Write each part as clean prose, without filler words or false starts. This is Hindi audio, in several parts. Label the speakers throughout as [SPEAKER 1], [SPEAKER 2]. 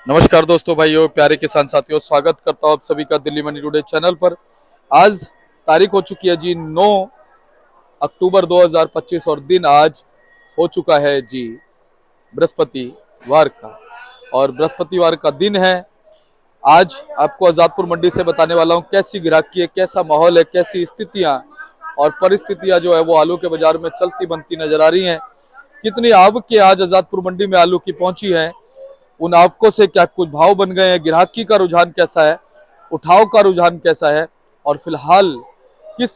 [SPEAKER 1] नमस्कार दोस्तों, भाइयों, प्यारे किसान साथियों, स्वागत करता हूं आप सभी का दिल्ली मनी टुडे चैनल पर। आज तारीख हो चुकी है जी 9 अक्टूबर 2025 और दिन आज हो चुका है जी बृहस्पतिवार का। और बृहस्पतिवार का दिन है। आज आपको आजादपुर मंडी से बताने वाला हूं कैसी ग्राहकी है, कैसा माहौल है, कैसी स्थितियां और परिस्थितियां जो है वो आलू के बाजार में चलती बनती नजर आ रही हैं। कितनी आवक आज आजादपुर मंडी में आलू की पहुंची है, उन आवकों से क्या कुछ भाव बन गए हैं, ग्राहकी का रुझान कैसा है, उठाव का रुझान कैसा है और फिलहाल किस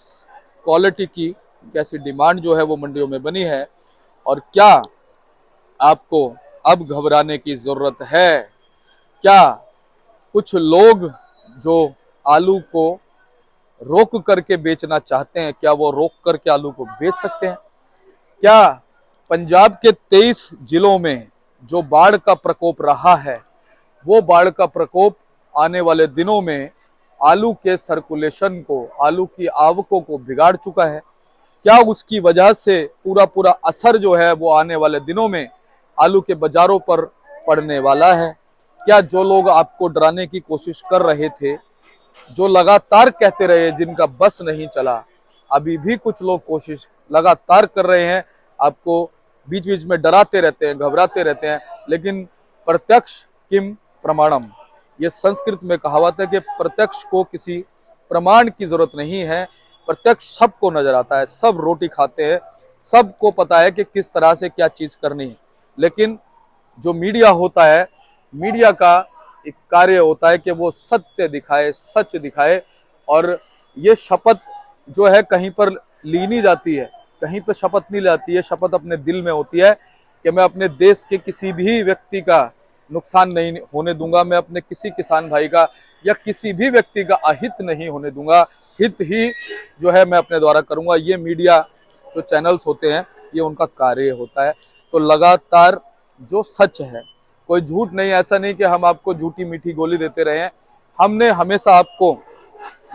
[SPEAKER 1] क्वालिटी की कैसी डिमांड जो है वो मंडियों में बनी है और क्या आपको अब घबराने की जरूरत है। क्या कुछ लोग जो आलू को रोक करके बेचना चाहते हैं, क्या वो रोक करके आलू को बेच सकते हैं? क्या पंजाब के 23 जिलों में जो बाढ़ का प्रकोप रहा है, वो बाढ़ का प्रकोप आने वाले दिनों में आलू के सर्कुलेशन को, आलू की आवकों को बिगाड़ चुका है? क्या उसकी वजह से पूरा पूरा असर जो है वो आने वाले दिनों में आलू के बाजारों पर पड़ने वाला है? क्या जो लोग आपको डराने की कोशिश कर रहे थे, जो लगातार कहते रहे, जिनका बस नहीं चला, अभी भी कुछ लोग कोशिश लगातार कर रहे हैं, आपको बीच बीच में डराते रहते हैं, घबराते रहते हैं, लेकिन प्रत्यक्ष किम प्रमाणम, ये संस्कृत में कहावत है कि प्रत्यक्ष को किसी प्रमाण की जरूरत नहीं है। प्रत्यक्ष सबको नजर आता है, सब रोटी खाते हैं, सबको पता है कि किस तरह से क्या चीज करनी है। लेकिन जो मीडिया होता है, मीडिया का एक कार्य होता है कि वो सत्य दिखाए, सच दिखाए। और ये शपथ जो है कहीं पर ली नहीं जाती है, कहीं पर शपथ नहीं लाती है, शपथ अपने दिल में होती है कि मैं अपने देश के किसी भी व्यक्ति का नुकसान नहीं होने दूंगा, मैं अपने किसी किसान भाई का या किसी भी व्यक्ति का अहित नहीं होने दूंगा, हित ही जो है मैं अपने द्वारा करूंगा। ये मीडिया जो चैनल्स होते हैं, ये उनका कार्य होता है। तो लगातार जो सच है, कोई झूठ नहीं, ऐसा नहीं कि हम आपको झूठी मीठी गोली देते रहे हैं। हमने हमेशा आपको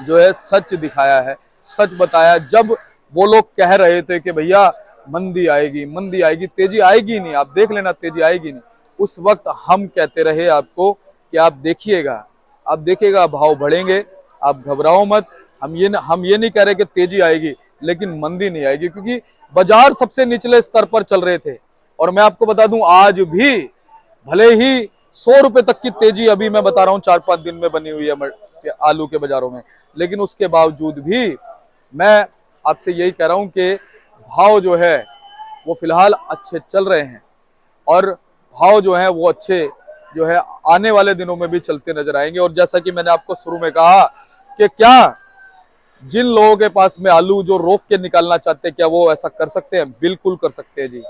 [SPEAKER 1] जो है सच दिखाया है, सच बताया। जब वो लोग कह रहे थे कि भैया मंदी आएगी, मंदी आएगी, तेजी आएगी नहीं, आप देख लेना तेजी आएगी नहीं, उस वक्त हम कहते रहे आपको कि आप देखिएगा, आप देखिएगा भाव बढ़ेंगे, आप घबराओ मत। हम ये नहीं कह रहे कि तेजी आएगी लेकिन मंदी नहीं आएगी, क्योंकि बाजार सबसे निचले स्तर पर चल रहे थे। और मैं आपको बता दूं, आज भी भले ही 100 रुपए तक की तेजी अभी मैं बता रहा हूं 4-5 दिन में बनी हुई है आलू के बाजारों में, लेकिन उसके बावजूद भी मैं आपसे यही कह रहा हूं कि भाव जो है वो फिलहाल अच्छे चल रहे हैं और भाव जो है वो अच्छे जो है आने वाले दिनों में भी चलते नजर आएंगे। और जैसा कि मैंने आपको शुरू में कहा कि क्या जिन लोगों के पास में आलू जो रोक के निकालना चाहते हैं, क्या वो ऐसा कर सकते हैं? बिल्कुल कर सकते हैं जी।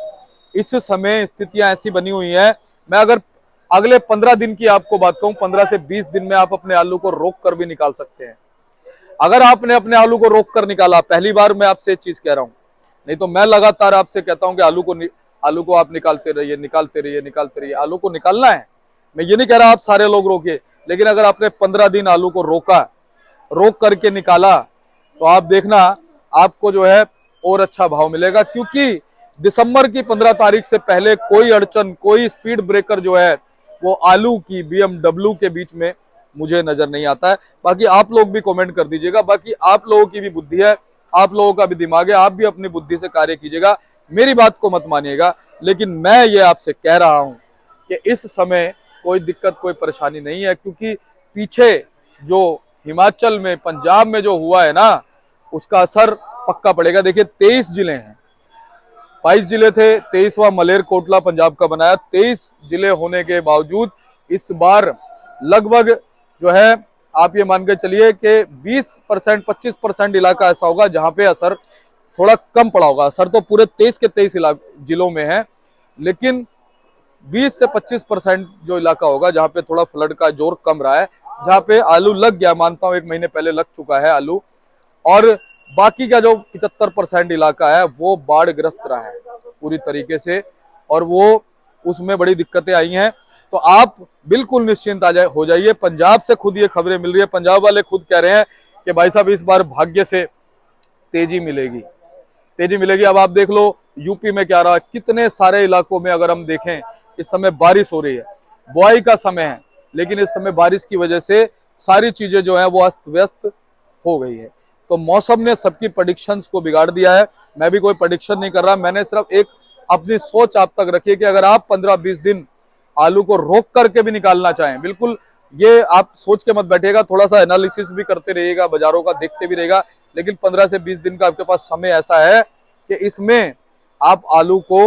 [SPEAKER 1] इस समय स्थितियां ऐसी बनी हुई है, मैं अगर अगले 15 दिन की आपको बात कहूं, 15 से 20 दिन में आप अपने आलू को रोक कर भी निकाल सकते हैं। अगर आपने अपने आलू को रोक कर निकाला, पहली बार मैं आपसे एक चीज कह रहा हूं, नहीं तो मैं लगातार आपसे कहता हूं कि आलू को आप निकालते रहिए, निकालते रहिए, निकालते रहिए। आलू को निकालना है, मैं ये नहीं कह रहा आप सारे लोग रोके, लेकिन अगर आपने 15 दिन आलू को रोका, रोक करके निकाला, तो आप देखना आपको जो है और अच्छा भाव मिलेगा। क्योंकि दिसंबर की 15 तारीख से पहले कोई अड़चन, कोई स्पीड ब्रेकर जो है वो आलू की BMW के बीच में मुझे नजर नहीं आता है। बाकी आप लोग भी कमेंट कर दीजिएगा, बाकी आप लोगों की भी बुद्धि है, आप लोगों का भी दिमाग है, आप भी अपनी बुद्धि से कार्य कीजिएगा, मेरी बात को मत मानिएगा। लेकिन मैं ये आपसे कह रहा हूं कि इस समय कोई दिक्कत, कोई परेशानी नहीं है, क्योंकि पीछे जो हिमाचल में, पंजाब में जो हुआ है ना, उसका असर पक्का पड़ेगा। देखिए 23 जिले हैं, 22 जिले थे, 23वां मलेरकोटला पंजाब का बनाया। 23 जिले होने के बावजूद इस बार लगभग जो है आप ये मान के चलिए कि 20%, 25% इलाका ऐसा होगा जहां पे असर थोड़ा कम पड़ा होगा। असर तो पूरे 23 के 23 जिलों में है, लेकिन 20 से 25% जो इलाका होगा जहां पे थोड़ा फ्लड का जोर कम रहा है, जहां पे आलू लग गया, मानता हूं 1 महीने पहले लग चुका है आलू, और बाकी का जो 75% इलाका है वो बाढ़ ग्रस्त रहा है पूरी तरीके से, और वो उसमें बड़ी दिक्कतें आई हैं। तो आप बिल्कुल निश्चिंत हो जाइए। पंजाब से खुद ये खबरें मिल रही है, पंजाब वाले खुद कह रहे हैं कि भाई साहब इस बार भाग्य से तेजी मिलेगी, तेजी मिलेगी। अब आप देख लो यूपी में क्या रहा, कितने सारे इलाकों में अगर हम देखें इस समय बारिश हो रही है, बुआई का समय है, लेकिन इस समय बारिश की वजह से सारी चीजें जो है वो अस्त व्यस्त हो गई है। तो मौसम ने सबकी प्रेडिक्शंस को बिगाड़ दिया है। मैं भी कोई प्रेडिक्शन नहीं कर रहा, मैंने सिर्फ एक अपनी सोच आप तक रखी है कि अगर आप 15-20 दिन आलू को रोक करके भी निकालना चाहें, बिल्कुल ये आप सोच के मत बैठिएगा, थोड़ा सा एनालिसिस भी करते रहिएगा, बाजारों का देखते भी रहेगा, लेकिन 15 से 20 दिन का आपके पास समय ऐसा है कि इसमें आप आलू को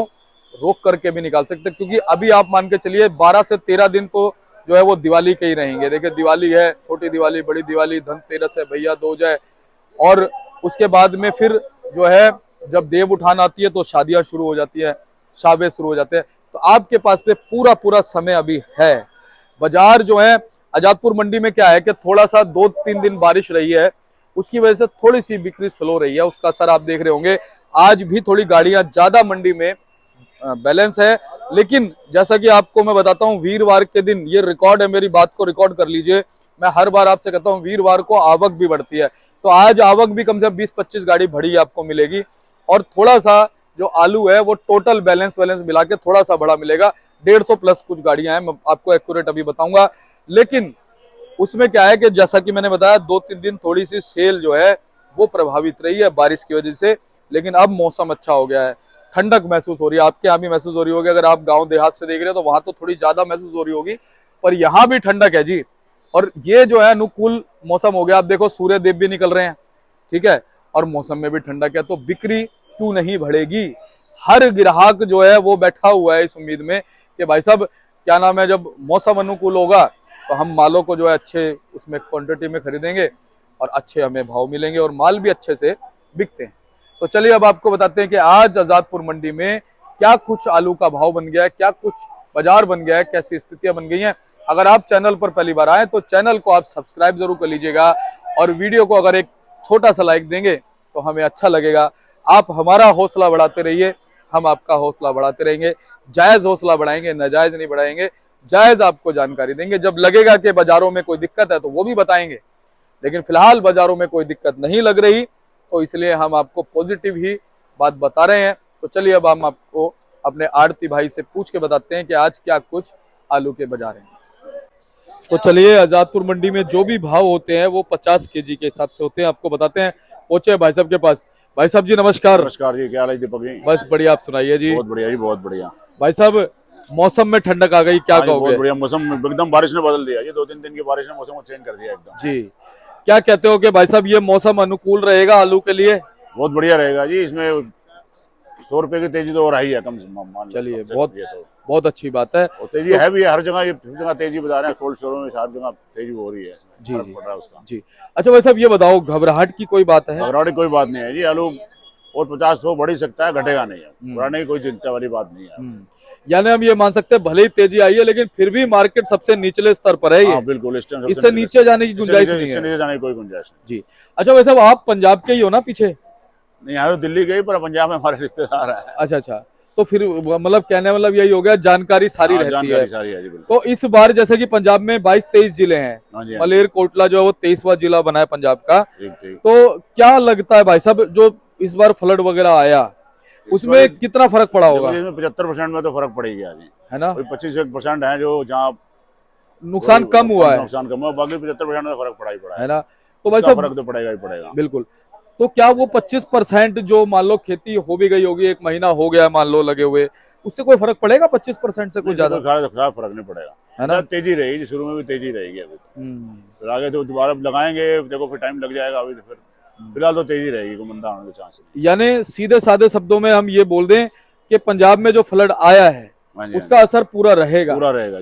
[SPEAKER 1] रोक करके भी निकाल सकते हैं। क्योंकि अभी आप मान के चलिए 12 से 13 दिन तो जो है वो दिवाली के ही रहेंगे। देखिए दिवाली है, छोटी दिवाली, बड़ी दिवाली, धनतेरस है, भैया दूज है, और उसके बाद में फिर जो है जब देव उठान आती है तो शादियां शुरू हो जाती है, शाबे शुरू हो जाते हैं। तो आपके पास पे पूरा पूरा समय अभी है। बाजार जो है आजादपुर मंडी में क्या है कि थोड़ा सा 2-3 दिन बारिश रही है, उसकी वजह से थोड़ी सी बिक्री स्लो रही है, उसका असर आप देख रहे होंगे। आज भी थोड़ी गाड़ियां ज्यादा मंडी में बैलेंस है, लेकिन जैसा कि आपको मैं बताता हूं वीरवार के दिन, ये रिकॉर्ड है, मेरी बात को रिकॉर्ड कर लीजिए, मैं हर बार आपसे कहता हूं वीरवार को आवक भी बढ़ती है। तो आज आवक भी कम से कम 20-25 गाड़ी भरी आपको मिलेगी, और थोड़ा सा जो आलू है वो टोटल बैलेंस मिला के थोड़ा सा बड़ा मिलेगा। 150 प्लस कुछ गाड़ियां हैं, मैं आपको एक्यूरेट अभी बताऊंगा। लेकिन उसमें क्या है कि जैसा कि मैंने बताया 2-3 दिन थोड़ी सी सेल जो है वो प्रभावित रही है बारिश की वजह से, लेकिन अब मौसम अच्छा हो गया है, ठंडक महसूस हो रही है। आपके यहाँ भी महसूस हो रही होगी, अगर आप गांव देहात से देख रहे हो तो वहां तो थोड़ी ज्यादा महसूस हो रही होगी, पर यहाँ भी ठंडक है जी। और ये जो है अनुकूल मौसम हो गया। आप देखो सूर्य देव भी निकल रहे हैं, ठीक है, और मौसम में भी ठंडक है, तो बिक्री क्यों नहीं बढ़ेगी। हर ग्राहक जो है वो बैठा हुआ है इस उम्मीद में कि भाई साहब क्या नाम है, जब मौसम अनुकूल होगा तो हम मालों को जो है अच्छे उसमें क्वांटिटी में खरीदेंगे और अच्छे हमें भाव मिलेंगे और माल भी अच्छे से बिकते हैं। तो चलिए अब आपको बताते हैं कि आज आजादपुर मंडी में क्या कुछ आलू का भाव बन गया है, क्या कुछ बाजार बन गया है, कैसी स्थितियां बन गई हैं। अगर आप चैनल पर पहली बार आए तो चैनल को आप सब्सक्राइब जरूर कर लीजिएगा, और वीडियो को अगर एक छोटा सा लाइक देंगे तो हमें अच्छा लगेगा। आप हमारा हौसला बढ़ाते रहिए, हम आपका हौसला बढ़ाते रहेंगे। जायज हौसला बढ़ाएंगे, नाजायज नहीं बढ़ाएंगे, जायज आपको जानकारी देंगे। जब लगेगा कि बाजारों में कोई दिक्कत है तो वो भी बताएंगे, लेकिन फिलहाल बाजारों में कोई दिक्कत नहीं लग रही, तो इसलिए हम आपको पॉजिटिव ही बात बता रहे हैं। तो चलिए अब हम आपको अपने आड़ती भाई से पूछ के बताते हैं कि आज क्या कुछ आलू के बाजार हैं। तो चलिए आजादपुर मंडी में जो भी भाव होते हैं वो 50 केजी के हिसाब से होते हैं, आपको बताते हैं। पहुंचे भाई साहब के पास। भाई साहब जी नमस्कार।
[SPEAKER 2] नमस्कार जी, क्या हाल है दीपक जी?
[SPEAKER 1] बस बढ़िया, आप सुनाइए जी।
[SPEAKER 2] बहुत बढ़िया जी, बहुत बढ़िया।
[SPEAKER 1] भाई साहब मौसम में ठंडक आ गई, क्या कहोगे?
[SPEAKER 2] बहुत बढ़िया मौसम, एकदम बारिश ने बदल दिया। ये 2-3 दिन की बारिश ने मौसम को चेंज कर दिया एकदम
[SPEAKER 1] जी। क्या कहते हो कि भाई साहब ये मौसम अनुकूल रहेगा आलू के लिए?
[SPEAKER 2] बहुत बढ़िया रहेगा जी। इसमें 100 रुपए की तेजी तो हो रही है कम से कम।
[SPEAKER 1] चलिए बहुत अच्छी बात है।
[SPEAKER 2] और तेजी है भी है, हर जगह तेजी बता रहे हैं, कोल्ड स्टोरों में हर जगह तेजी हो रही है।
[SPEAKER 1] जी
[SPEAKER 2] फर्क पड़ रहा है उसका।
[SPEAKER 1] जी। अच्छा भाई साहब ये बताओ, घबराहट की कोई बात है?
[SPEAKER 2] घबराहट की कोई बात नहीं है जी। आलू और 50-100 बढ़ ही सकता है, घटेगा नहीं है। घबराने की कोई चिंता वाली बात नहीं है।
[SPEAKER 1] यानी हम ये मान सकते हैं भले ही तेजी आई है लेकिन फिर भी मार्केट सबसे निचले स्तर पर है ये।
[SPEAKER 2] बिल्कुल,
[SPEAKER 1] इससे नीचे जाने की गुंजाइश नहीं है।
[SPEAKER 2] इससे नीचे जाने की कोई गुंजाइश नहीं
[SPEAKER 1] जी। अच्छा भाई साहब आप पंजाब के ही हो ना पीछे?
[SPEAKER 2] नहीं, यहाँ तो दिल्ली गई, पर पंजाब में हमारे रिश्तेदार है।
[SPEAKER 1] अच्छा, तो फिर मतलब कहने मतलब यही हो गया, जानकारी सारी रहती है।
[SPEAKER 2] सारी है जी,
[SPEAKER 1] तो इस बार जैसे कि पंजाब में 22-23 जिले हैं, मलेर कोटला जो है वो 23वां जिला बना है पंजाब का। तो क्या लगता है भाई साहब जो इस बार फ्लड वगैरह आया उसमें कितना फर्क पड़ा होगा?
[SPEAKER 2] 75% में तो फर्क पड़ेगा जी, है ना। 25% है जो जहाँ
[SPEAKER 1] नुकसान कम हुआ है,
[SPEAKER 2] नुकसान कम हुआ, बाकी 75% में फर्क पड़ा ही पड़ा
[SPEAKER 1] है ना। तो भाई साहब
[SPEAKER 2] फर्क तो पड़ेगा ही पड़ेगा, बिल्कुल।
[SPEAKER 1] तो क्या वो 25% जो मान लो खेती हो भी गई होगी, 1 महीना हो गया मान लो लगे हुए, उससे कोई फर्क पड़ेगा? 25% से कुछ ज्यादा
[SPEAKER 2] फर्क नहीं पड़ेगा, है ना। तेजी रहेगी, शुरू में भी तेजी रहेगी अभी तो। फिर आगे तो दोबारा लगाएंगे, देखो फिर टाइम लग जाएगा। अभी तो फिर फिलहाल तो तेजी रहेगी, कोई मंदा होने के चांस नहीं।
[SPEAKER 1] यानी सीधे साधे शब्दों में हम ये बोल दें कि पंजाब में जो फ्लड आया है उसका असर पूरा रहेगा जी, पूरा रहेगा,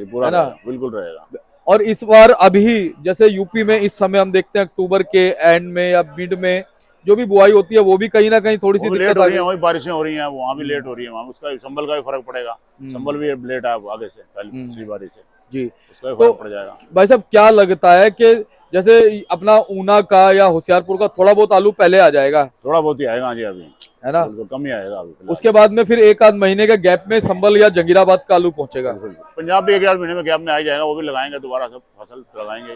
[SPEAKER 2] बिल्कुल रहेगा।
[SPEAKER 1] और इस बार अभी जैसे यूपी में इस समय हम देखते हैं अक्टूबर के एंड में या मिड में जो भी बुआई होती है वो भी कहीं ना कहीं थोड़ी सी
[SPEAKER 2] लेट हो रही है, वही बारिशें हो रही हैं, वहाँ भी लेट हो रही है। वहाँ उसका संबल का भी फर्क पड़ेगा, संबल भी लेट है आगे से, पिछली बारिश से
[SPEAKER 1] जी,
[SPEAKER 2] उसका भी फर्क पड़ जाएगा।
[SPEAKER 1] भाई साहब क्या लगता है कि जैसे अपना ऊना का या होशियारपुर का थोड़ा बहुत आलू पहले आ जाएगा?
[SPEAKER 2] थोड़ा बहुत ही आएगा जी अभी,
[SPEAKER 1] है ना,
[SPEAKER 2] कम ही आएगा अभी।
[SPEAKER 1] उसके बाद में फिर 1-आध महीने के गैप में संबल या जंगीराबाद का आलू पहुंचेगा।
[SPEAKER 2] पंजाब भी 1-1.5 महीने में गैप में आ जाएगा, वो भी लगाएंगे दोबारा, सब फसल लगाएंगे,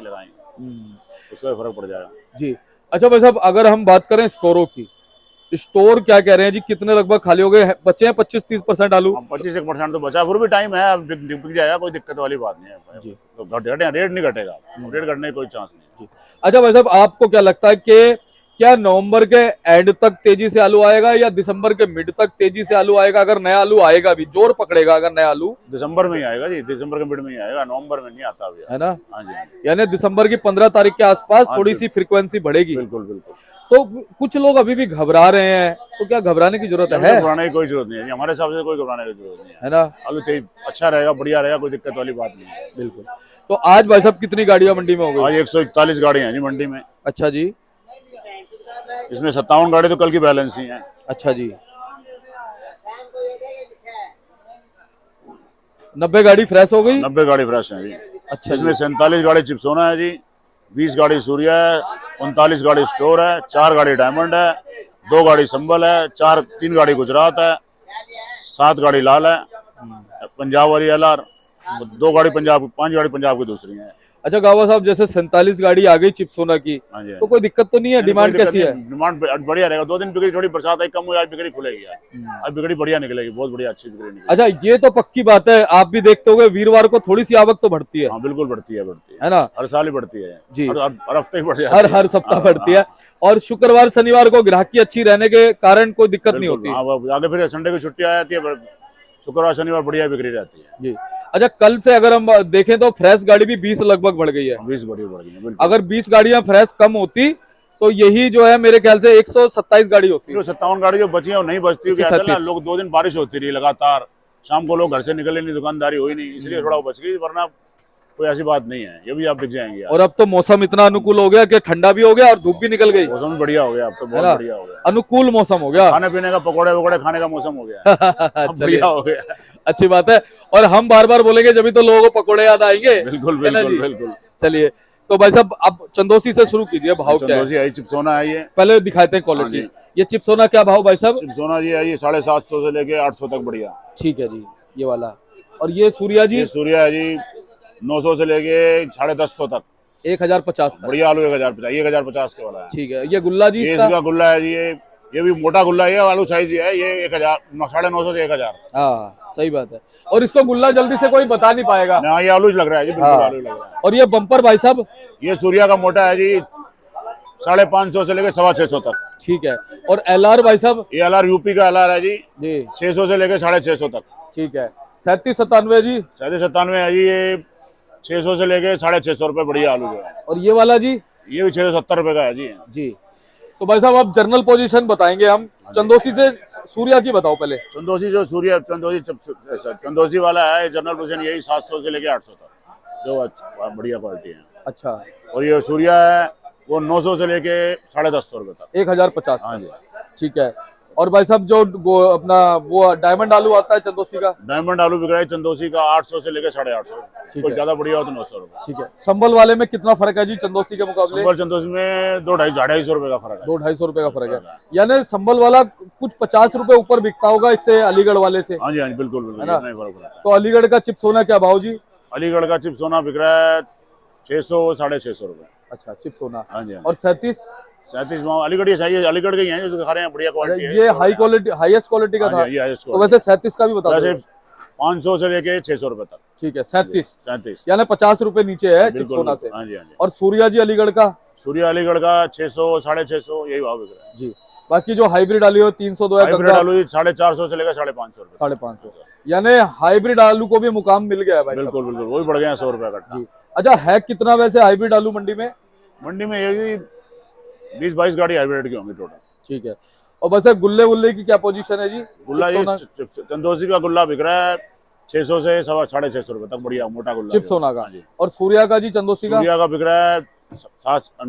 [SPEAKER 2] उसका भी फर्क पड़ जाएगा
[SPEAKER 1] जी। अच्छा भाई साहब अगर हम बात करें स्टोरों की, स्टोर क्या कह रहे हैं जी, कितने लगभग खाली हो गए, बचे हैं 25-30% आलू?
[SPEAKER 2] 25% तो बचा, फिर भी टाइम है, अब बिक जाएगा, कोई दिक्कत वाली बात नहीं है
[SPEAKER 1] जी।
[SPEAKER 2] तो घटे रेट नहीं घटेगा, रेट घटने की कोई चांस नहीं है।
[SPEAKER 1] अच्छा भाई साहब, आपको क्या लगता है कि क्या नवंबर के एंड तक तेजी से आलू आएगा या दिसंबर के मिड तक तेजी से आलू आएगा? अगर नया आलू आएगा भी, जोर पकड़ेगा अगर नया आलू?
[SPEAKER 2] दिसंबर में ही आएगा जी, दिसंबर के मिड में ही आएगा, नवंबर में नहीं आता अभी।
[SPEAKER 1] है ना?
[SPEAKER 2] हाँ जी,
[SPEAKER 1] यानी दिसंबर की 15 तारीख के आसपास
[SPEAKER 2] हाँ,
[SPEAKER 1] थोड़ी सी फ्रीक्वेंसी बढ़ेगी।
[SPEAKER 2] बिल्कुल बिल्कुल।
[SPEAKER 1] तो कुछ लोग अभी भी घबरा रहे हैं, तो क्या घबराने की जरूरत है?
[SPEAKER 2] घबराने की कोई जरूरत नहीं है जी, हमारे हिसाब से कोई घबराने की जरूरत नहीं
[SPEAKER 1] है ना?
[SPEAKER 2] आलू तेज अच्छा रहेगा, बढ़िया रहेगा, कोई दिक्कत वाली बात नहीं है।
[SPEAKER 1] बिल्कुल। तो आज भाई साहब कितनी गाड़ियां मंडी में हो गई?
[SPEAKER 2] आज 141 गाड़ियां हैं जी मंडी में।
[SPEAKER 1] अच्छा जी।
[SPEAKER 2] इसमें 57 गाड़ी तो कल की बैलेंस ही है।
[SPEAKER 1] अच्छा जी। 90 गाड़ी फ्रेश हो गई?
[SPEAKER 2] 90 गाड़ी फ्रेश है जी।
[SPEAKER 1] अच्छा
[SPEAKER 2] इसमें
[SPEAKER 1] जी।
[SPEAKER 2] 47 गाड़ी चिप्सोना है जी, 20 गाड़ी सूर्या है, 39 गाड़ी स्टोर है, 4 गाड़ी डायमंड है, 2 गाड़ी संबल है, 3 गाड़ी गुजरात है, 7 गाड़ी लाल है, पंजाब वाली LR, 2 गाड़ी पंजाब, 5 गाड़ी पंजाब की दूसरी है।
[SPEAKER 1] अच्छा गावा साहब, जैसे 47 गाड़ी आ गई चिप्सोना की,
[SPEAKER 2] हाँ जी,
[SPEAKER 1] तो कोई दिक्कत तो नहीं है? डिमांड कैसी है?
[SPEAKER 2] डिमांड बढ़िया रहेगा। 2 दिन बिक्री थोड़ी बरसात आई कम हुई, आज बिक्री खुलेगी। आज बिक्री बढ़िया निकलेगी, बहुत बढ़िया अच्छी बिक्री निकलेगी।
[SPEAKER 1] अच्छा, ये तो पक्की बात है, आप भी देखते होगे वीरवार को थोड़ी सी आवक तो बढ़ती है।
[SPEAKER 2] हाँ बिल्कुल बढ़ती है
[SPEAKER 1] है ना?
[SPEAKER 2] हर साल ही बढ़ती है
[SPEAKER 1] जी।
[SPEAKER 2] हर हफ्ते ही बढ़ जाती है,
[SPEAKER 1] हर सप्ताह बढ़ती है। और शुक्रवार शनिवार को ग्राहकी अच्छी रहने के कारण कोई दिक्कत नहीं होती।
[SPEAKER 2] हाँ, वो आगे फिर संडे की छुट्टी आ जाती है, शुक्रवार शनिवार बढ़िया बिक्री रहती है
[SPEAKER 1] जी। अच्छा, कल से अगर हम देखें तो फ्रेश गाड़ी भी 20 लगभग बढ़ गई है।
[SPEAKER 2] 20 बढ़ी बढ़ गई है बिल्कुल।
[SPEAKER 1] अगर 20 गाड़ियां फ्रेश कम होती तो यही जो है मेरे ख्याल से 127 गाड़ी होती।
[SPEAKER 2] 57 गाड़ी जो बची है वो नहीं बचती, क्या चल ना, लोग 2 दिन बारिश होती रही लगातार, शाम को लोग घर से निकले नहीं, दुकानदारी हुई नहीं, इसलिए थोड़ा वो बच गई, वरना कोई ऐसी बात नहीं है, ये भी आप बिक जाएंगे।
[SPEAKER 1] और अब तो मौसम इतना अनुकूल हो गया कि ठंडा भी हो गया और धूप भी निकल गई।
[SPEAKER 2] मौसम भी बढ़िया हो गया, अब तो बहुत बढ़िया हो गया,
[SPEAKER 1] अनुकूल मौसम हो गया,
[SPEAKER 2] खाने पीने का पकौड़े वकौड़े खाने का मौसम हो गया। अब बढ़िया हो गया,
[SPEAKER 1] अच्छी बात है। और हम बार बार बोलेंगे जब भी तो लोगों को पकौड़े याद आएंगे।
[SPEAKER 2] बिल्कुल बिल्कुल बिल्कुल।
[SPEAKER 1] चलिए, तो भाई साहब आप चंदोसी से शुरू कीजिए, भाव क्या है?
[SPEAKER 2] चंदोसी आई चिप्सोना है, ये
[SPEAKER 1] पहले दिखाते हैं क्वालिटी। ये चिप्सोना क्या भाव भाई साहब?
[SPEAKER 2] चिप्सोना जी आई 750 से लेके 800 तक बढ़िया।
[SPEAKER 1] ठीक है जी, ये वाला। और ये सूर्या जी?
[SPEAKER 2] ये सूर्या है जी 900 से लेके 150 तक,
[SPEAKER 1] 1050 तक।
[SPEAKER 2] बढ़िया आलू 1050 के वाला है।
[SPEAKER 1] ठीक है। ये गुल्ला जी?
[SPEAKER 2] ये इसका गुल्ला है जी, ये भी मोटा गुल्ला है, आलू साइज है, ये 1000 950 से 1000।
[SPEAKER 1] हाँ सही बात है। और इसको गुल्ला जल्दी से कोई बता नहीं पाएगा
[SPEAKER 2] ना, ये आलू लग रहा है जी, बिल्कुल आलू लग रहा है।
[SPEAKER 1] और ये बम्पर भाई साहब?
[SPEAKER 2] ये सूर्या का मोटा है जी 550 से लेके 650 तक।
[SPEAKER 1] ठीक है। और LR भाई साहब?
[SPEAKER 2] ये LR यूपी का LR है जी,
[SPEAKER 1] जी
[SPEAKER 2] 600 से लेके 650 तक।
[SPEAKER 1] ठीक है। 3797 जी?
[SPEAKER 2] 97 है जी, ये 600 से लेके 650 रुपए बढ़िया आलू जो है।
[SPEAKER 1] और ये वाला जी?
[SPEAKER 2] ये भी 670 रुपए का है जी।
[SPEAKER 1] जी। तो भाई साहब आप जनरल पोजीशन बताएंगे हम, चंदोसी से सूर्या की बताओ पहले।
[SPEAKER 2] चंदोसी जो सूर्या चंदोसी वाला है, जनरल पोजीशन यही 700 से लेके 800 तक, जो बढ़िया क्वालिटी है।
[SPEAKER 1] अच्छा।
[SPEAKER 2] और ये सूर्या है वो 900 से लेके 1050 रुपए तक,
[SPEAKER 1] 1050।
[SPEAKER 2] हाँ जी।
[SPEAKER 1] ठीक है। और भाई साहब जो अपना वो डायमंड आलू आता है चंदोसी का?
[SPEAKER 2] डायमंड आलू बिक रहा है चंदोसी का 800 से लेके 850, कोई ज्यादा बढ़िया हो तो 900 रुपए।
[SPEAKER 1] ठीक है। संबल वाले में कितना फर्क है जी चंदोसी के मुकाबले?
[SPEAKER 2] संबल चंदोसी में 2-250 रुपए का फर्क है।
[SPEAKER 1] 200-250 रुपए का फर्क है, यानी संबल वाला कुछ 50 रुपए ऊपर बिकता होगा इससे अलीगढ़ वाले से।
[SPEAKER 2] हाँ जी, हाँ जी, बिल्कुल बिल्कुल, इतना ही फर्क है।
[SPEAKER 1] तो अलीगढ़ का चिप्स सोना क्या भाव जी?
[SPEAKER 2] अलीगढ़ का चिप्स सोना बिक रहा है 600-650 रुपए।
[SPEAKER 1] अच्छा, चिप्स सोना।
[SPEAKER 2] हाँ जी।
[SPEAKER 1] और 37
[SPEAKER 2] अलीगढ़ ही चाहिए, अलीगढ़ के ही हैं जो दिखा रहे हैं, बढ़िया क्वालिटी है।
[SPEAKER 1] ये हाई क्वालिटी, हाईएस्ट क्वालिटी का था।
[SPEAKER 2] ये हाईएस्ट
[SPEAKER 1] तो वैसे 37 का भी बता
[SPEAKER 2] वैसे
[SPEAKER 1] दो।
[SPEAKER 2] 500 से लेके 600 रुपए तक।
[SPEAKER 1] ठीक है। 37
[SPEAKER 2] यानी
[SPEAKER 1] यानी 50 रुपए नीचे है चिप्स सोना से।
[SPEAKER 2] हाँ जी, हाँ जी।
[SPEAKER 1] और सूर्या जी अलीगढ़ का?
[SPEAKER 2] सूर्या अलीगढ़ का 600-650 यही भाव बिक रहा है
[SPEAKER 1] जी। बाकी जो हाइब्रिड आलू है 302 है,
[SPEAKER 2] हाइब्रिड आलू 450 से लेकर 550 रुपए।
[SPEAKER 1] 550, यानी हाइब्रिड आलू को भी मुकाम मिल गया है भाई साहब।
[SPEAKER 2] बिल्कुल बिल्कुल, वो भी बढ़ गया 100 रुपए का।
[SPEAKER 1] जी। अच्छा, है कितना वैसे हाइब्रिड आलू मंडी में?
[SPEAKER 2] मंडी में ये 20-22 गाड़ी हाइब्रिड की होंगी टोटल।
[SPEAKER 1] ठीक है। और बस गुल्ले वुल्ले की क्या पोजीशन है जी?
[SPEAKER 2] गुल्ला ये चंदोसी का गुल्ला बिक रहा है 600 से 650 रुपए तक, बढ़िया मोटा गुल्ला
[SPEAKER 1] चिप्स सोना का।
[SPEAKER 2] हाँ जी।
[SPEAKER 1] और सूर्या का जी चंदोसी का?
[SPEAKER 2] सूर्या का बिक रहा है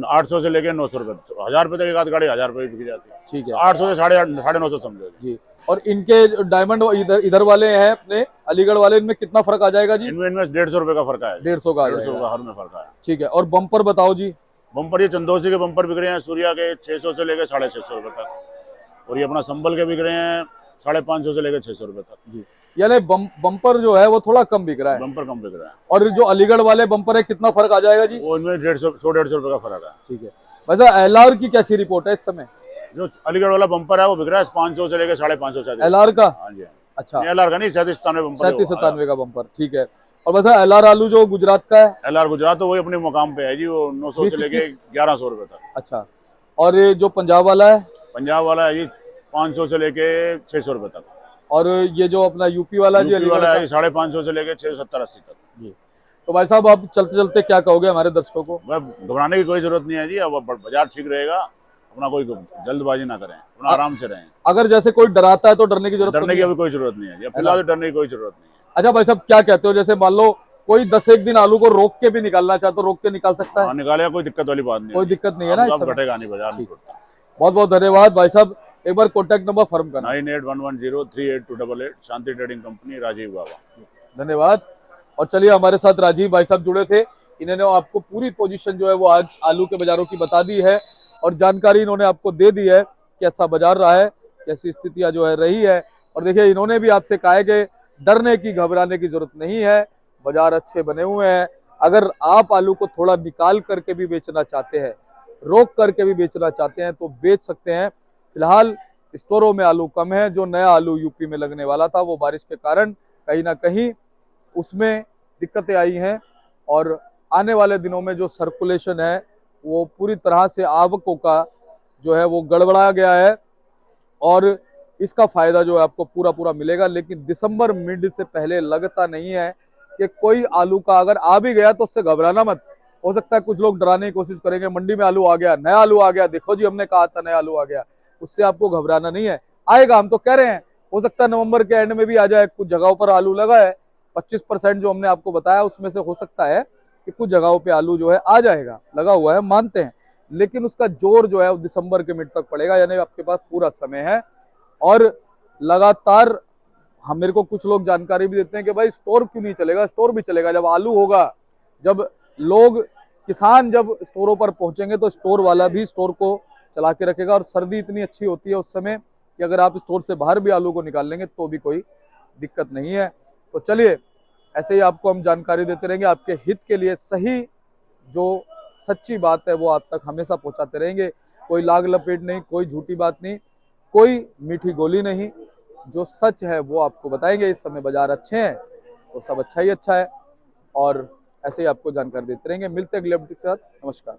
[SPEAKER 2] 800 से लेके 900 रुपए, 1000 रुपए तक एक आध गाड़ी 1000 रुपए बिक जाती है।
[SPEAKER 1] ठीक है।
[SPEAKER 2] 800 से 950 समझो
[SPEAKER 1] जी। और इनके डायमंड इधर वाले हैं अपने अलीगढ़ वाले, इनमें कितना फर्क आ जाएगा जी?
[SPEAKER 2] इनमें 150 रुपए का फर्क है।
[SPEAKER 1] 150 का?
[SPEAKER 2] 150 का हर में फर्क है।
[SPEAKER 1] ठीक है। और बम्पर बताओ जी?
[SPEAKER 2] बम्पर ये चंदोसी के बम्पर बिक रहे हैं सूर्या के 600 से लेकर 650 रुपए तक, और ये अपना संबल के बिक रहे हैं 550 से लेकर 600 रुपए तक।
[SPEAKER 1] जी। यानी बम्पर जो है वो थोड़ा कम बिक रहा है।
[SPEAKER 2] बम्पर कम बिक रहा है।
[SPEAKER 1] और जो अलीगढ़ वाले बम्पर है कितना फर्क आ जाएगा जी?
[SPEAKER 2] वो इनमें 150-150 रुपए का फर्क है।
[SPEAKER 1] ठीक है। वैसे LR की कैसी रिपोर्ट है इस समय?
[SPEAKER 2] जो अलीगढ़ वाला बम्पर है वो बिक रहा है 500 से लेकर 550 से।
[SPEAKER 1] LR का?
[SPEAKER 2] हाँ जी।
[SPEAKER 1] अच्छा,
[SPEAKER 2] LR का नहीं, 3797 बम्पर है वो।
[SPEAKER 1] 3797 का बम्पर, ठीक है। और वैसा LR आलू जो गुजरात का है?
[SPEAKER 2] LR गुजरात तो वही अपने मुकाम पे है जी, वो 900 से
[SPEAKER 1] 20
[SPEAKER 2] लेके 1100 रुपए तक।
[SPEAKER 1] अच्छा, और ये जो पंजाब वाला है?
[SPEAKER 2] पंजाब वाला है जी 500 से लेके 600 रुपए तक।
[SPEAKER 1] और ये जो अपना यूपी वाला जी,
[SPEAKER 2] यूपी
[SPEAKER 1] अलीगढ़
[SPEAKER 2] वाला है
[SPEAKER 1] का?
[SPEAKER 2] जी 550 से लेके 670-80 तक।
[SPEAKER 1] जी। तो भाई साहब, आप चलते चलते क्या कहोगे हमारे दर्शकों को?
[SPEAKER 2] वह घबराने की कोई जरूरत नहीं है जी, अब बाजार ठीक रहेगा, अपना कोई जल्दबाजी ना करें, अपना आराम से रहें।
[SPEAKER 1] अगर जैसे कोई डराता है तो डरने की जरूरत तो
[SPEAKER 2] डरने
[SPEAKER 1] नहीं
[SPEAKER 2] की
[SPEAKER 1] है?
[SPEAKER 2] अभी कोई जरूरत नहीं है जी, फिलहाल तो डरने की कोई जरूरत नहीं है।
[SPEAKER 1] अच्छा भाई साहब, क्या कहते हो, जैसे मान लो कोई 10 एक दिन आलू को रोक के भी निकालना चाहे तो रोक के निकाल सकता है?
[SPEAKER 2] हाँ निकालेगा, कोई दिक्कत वाली बात नहीं
[SPEAKER 1] कोई
[SPEAKER 2] है।
[SPEAKER 1] दिक्कत नहीं है ना इस
[SPEAKER 2] अब
[SPEAKER 1] समय?
[SPEAKER 2] घटेगा नहीं, बाजार नहीं
[SPEAKER 1] ठीक।
[SPEAKER 2] घटता।
[SPEAKER 1] बहुत बहुत धन्यवाद भाई साहब। एक बार कॉन्टैक्ट नंबर फर्म करना।
[SPEAKER 2] 9811038288, शांति ट्रेडिंग कंपनी, राजीव बाबा।
[SPEAKER 1] धन्यवाद। और चलिए, हमारे साथ राजीव भाई साहब जुड़े थे। इन्होंने आपको पूरी पोजीशन जो है वो आज आलू के बाजारों की बता दी है, और जानकारी इन्होंने आपको दे दी है कैसा बाजार रहा है, कैसी स्थितियां जो है रही है। और देखिए, इन्होंने भी आपसे कहा है कि डरने की, घबराने की जरूरत नहीं है, बाजार अच्छे बने हुए हैं। अगर आप आलू को थोड़ा निकाल करके भी बेचना चाहते हैं, रोक करके भी बेचना चाहते हैं, तो बेच सकते हैं। फिलहाल स्टोरों में आलू कम है। जो नया आलू यूपी में लगने वाला था वो बारिश के कारण कहीं ना कहीं उसमें दिक्कतें आई हैं, और आने वाले दिनों में जो सर्कुलेशन है वो पूरी तरह से आवकों का जो है वो गड़बड़ा गया है, और इसका फायदा जो है आपको पूरा पूरा मिलेगा। लेकिन दिसंबर मिड से पहले लगता नहीं है कि कोई आलू का अगर आ भी गया तो उससे घबराना मत। हो सकता है कुछ लोग डराने की कोशिश करेंगे, मंडी में आलू आ गया, नया आलू आ गया, देखो जी हमने कहा था नया आलू आ गया। उससे आपको घबराना नहीं है, आएगा, हम तो कह रहे हैं। हो सकता है नवंबर के एंड में भी आ जाए। कुछ जगहों पर आलू लगा है, 25% जो हमने आपको बताया उसमें से हो सकता है कि कुछ जगहों पे आलू जो है आ जाएगा, लगा हुआ है, मानते हैं। लेकिन उसका जोर जो है वो दिसंबर के मिड तक पड़ेगा, यानी आपके पास पूरा समय है। और लगातार हम, मेरे को कुछ लोग जानकारी भी देते हैं कि भाई स्टोर क्यों नहीं चलेगा। स्टोर भी चलेगा जब आलू होगा, जब लोग, किसान जब स्टोरों पर पहुंचेंगे तो स्टोर वाला भी स्टोर को चला के रखेगा। और सर्दी इतनी अच्छी होती है उस समय कि अगर आप स्टोर से बाहर भी आलू को निकाल लेंगे तो भी कोई दिक्कत नहीं है। तो चलिए, ऐसे ही आपको हम जानकारी देते रहेंगे, आपके हित के लिए सही जो सच्ची बात है वो आप तक हमेशा पहुंचाते रहेंगे। कोई लाग लपेट नहीं, कोई झूठी बात नहीं, कोई मीठी गोली नहीं, जो सच है वो आपको बताएंगे। इस समय बाजार अच्छे हैं तो सब अच्छा ही अच्छा है, और ऐसे ही आपको जानकारी देते रहेंगे। मिलते हैं अगले अपडेट के साथ। नमस्कार।